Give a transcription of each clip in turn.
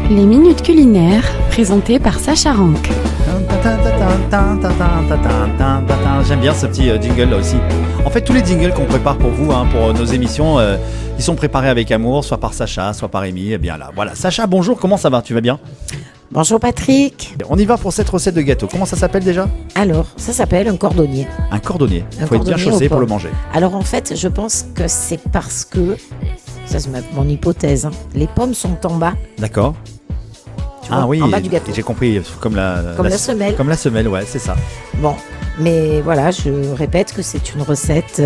Les minutes culinaires, présentées par Sacha Rank. J'aime bien ce petit jingle là aussi. En fait, tous les jingles qu'on prépare pour vous, pour nos émissions, ils sont préparés avec amour, soit par Sacha, soit par Amy. Et bien là, voilà. Sacha, bonjour, comment ça va? Tu vas bien? Bonjour Patrick. On y va pour cette recette de gâteau. Comment ça s'appelle déjà? Alors, ça s'appelle un cordonnier. Un cordonnier. Il faut être bien cordonnier chaussé aux pour le pommes. manger. Alors en fait, je pense que c'est parce que, ça c'est mon hypothèse, les pommes sont en bas, D'accord. tu vois, en bas du gâteau. J'ai compris, comme la semelle. Comme la semelle, ouais, c'est ça. Bon, mais voilà, je répète que c'est une recette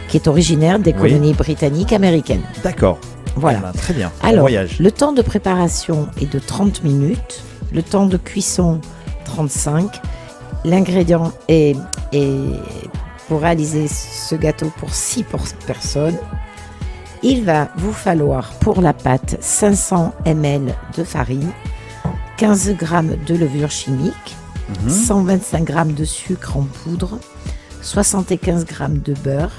qui est originaire des Oui. colonies britanniques américaines. D'accord. Voilà. Eh ben, très bien. Bon Alors, voyage. le temps de préparation est de 30 minutes, le temps de cuisson 35. L'ingrédient est pour réaliser ce gâteau pour 6 personnes. Il va vous falloir pour la pâte 500 ml de farine, 15 g de levure chimique, 125 g de sucre en poudre, 75 g de beurre,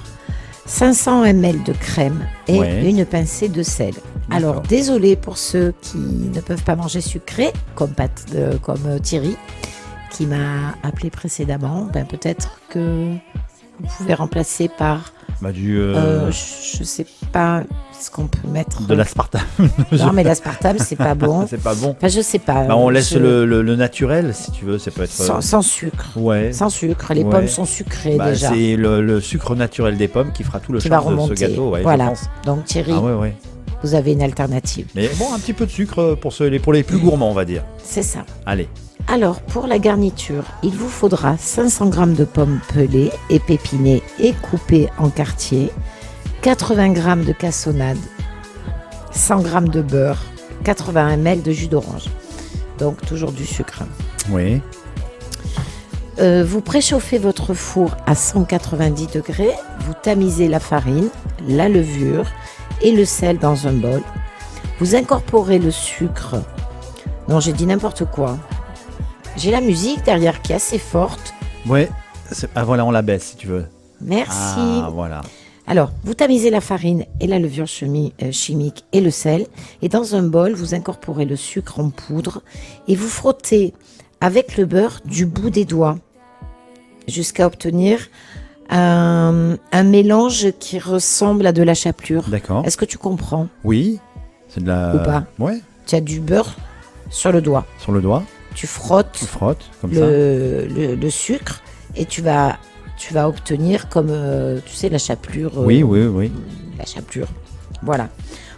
500 ml de crème et Ouais. une pincée de sel. Alors, désolé pour ceux qui ne peuvent pas manger sucré, comme Thierry, qui m'a appelé précédemment. Peut-être que vous pouvez remplacer par, je sais pas ce qu'on peut mettre. de l'aspartame. Non, mais l'aspartame, c'est pas bon. C'est pas bon. Enfin, je sais pas. On laisse le naturel, si tu veux. Ça peut être. Sans sucre. Ouais. Sans sucre. Les Ouais. pommes sont sucrées déjà. C'est le sucre naturel des pommes qui fera tout le Qui va charme de ce remonter. gâteau. Ouais, Voilà. je pense. Donc Thierry, Ah ouais. vous avez une alternative. Mais bon, un petit peu de sucre pour les plus gourmands, on va dire. C'est ça. Allez. Alors, pour la garniture, il vous faudra 500 g de pommes pelées, épinées et coupées en quartiers, 80 g de cassonade, 100 g de beurre, 80 ml de jus d'orange. Donc, toujours du sucre. Oui. Vous préchauffez votre four à 190 degrés, vous tamisez la farine, la levure et le sel dans un bol. Vous incorporez le sucre. Non, j'ai dit n'importe quoi. J'ai la musique derrière qui est assez forte. Ouais. Ah voilà, on la baisse si tu veux. Merci. Ah voilà. Alors, vous tamisez la farine et la levure chimique et le sel. Et dans un bol, vous incorporez le sucre en poudre et vous frottez avec le beurre du bout des doigts jusqu'à obtenir un mélange qui ressemble à de la chapelure. D'accord. Est-ce que tu comprends? Oui. C'est de la. Ou pas? Ouais. Tu as du beurre sur le doigt. Sur le doigt. Tu frottes Tu frottes comme ça. le sucre et tu vas obtenir comme, tu sais, la chapelure. Oui. La chapelure. Voilà.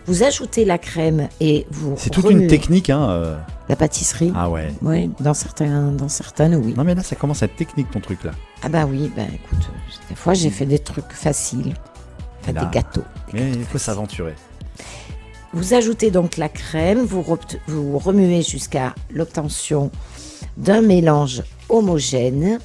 Vous ajoutez la crème et vous C'est toute une remuez. technique, La pâtisserie. Ah ouais. Oui, dans certaines, oui. Non mais là, ça commence à être technique ton truc là. Ah bah oui, écoute, des fois j'ai fait des trucs faciles. Enfin, Et là- des gâteaux. Mais il faut s'aventurer. Vous ajoutez donc la crème, vous remuez jusqu'à l'obtention d'un mélange homogène.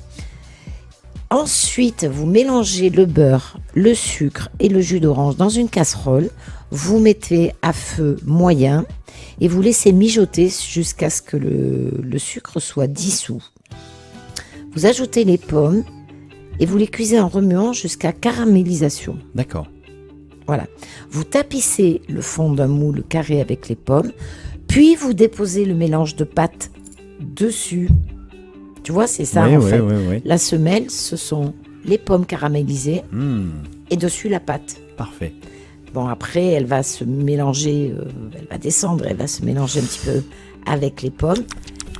Ensuite, vous mélangez le beurre, le sucre et le jus d'orange dans une casserole. Vous mettez à feu moyen et vous laissez mijoter jusqu'à ce que le sucre soit dissous. Vous ajoutez les pommes et vous les cuisez en remuant jusqu'à caramélisation. D'accord. Voilà. Vous tapissez le fond d'un moule carré avec les pommes, puis vous déposez le mélange de pâte dessus. Tu vois, c'est ça en fait. Oui. La semelle, ce sont les pommes caramélisées et dessus la pâte. Parfait. Bon, après, elle va se mélanger, elle va descendre, elle va se mélanger un petit peu avec les pommes.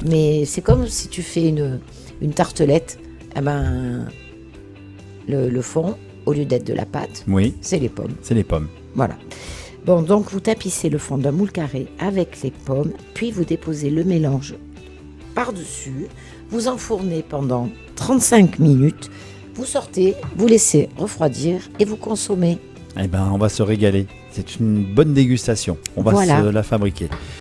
Mais c'est comme si tu fais une tartelette. Eh ben, le fond, au lieu d'être de la pâte, Oui, c'est les pommes. c'est les pommes. Voilà. Bon, donc vous tapissez le fond d'un moule carré avec les pommes, puis vous déposez le mélange par-dessus, vous enfournez pendant 35 minutes, vous sortez, vous laissez refroidir et vous consommez. Eh ben, on va se régaler. C'est une bonne dégustation. On va Voilà. se la fabriquer.